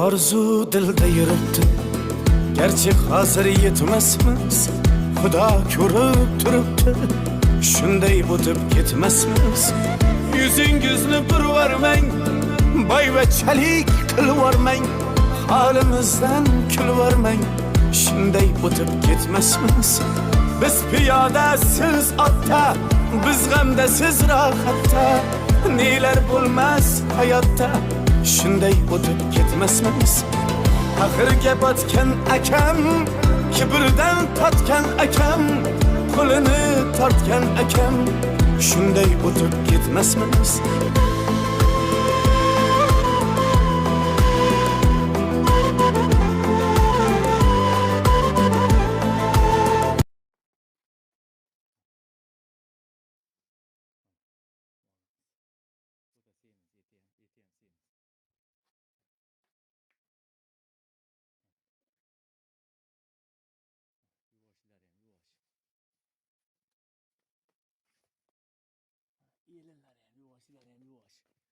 Arzu dilde yürüttü, gerçi hazır yetmezmiz. Xudo ko'rib turibdi, shunday o'tib ketmasmiz. Yuzingizni burvarmang, boyvachalik qilvormang, holimizdan kulvormang, shunday o'tib ketmasmiz. Biz piyoda, siz otda, biz g'amda, siz rohatda, nelar bo'lmas hayotda, shunday o'tib ketmasmiz. Axirga botgan akam, kibrdan totgan akam, qo'lini tortgan akam, shunday o'tib ketmasmiz. Yelinlar ham yuvoshlar ham yuvosh.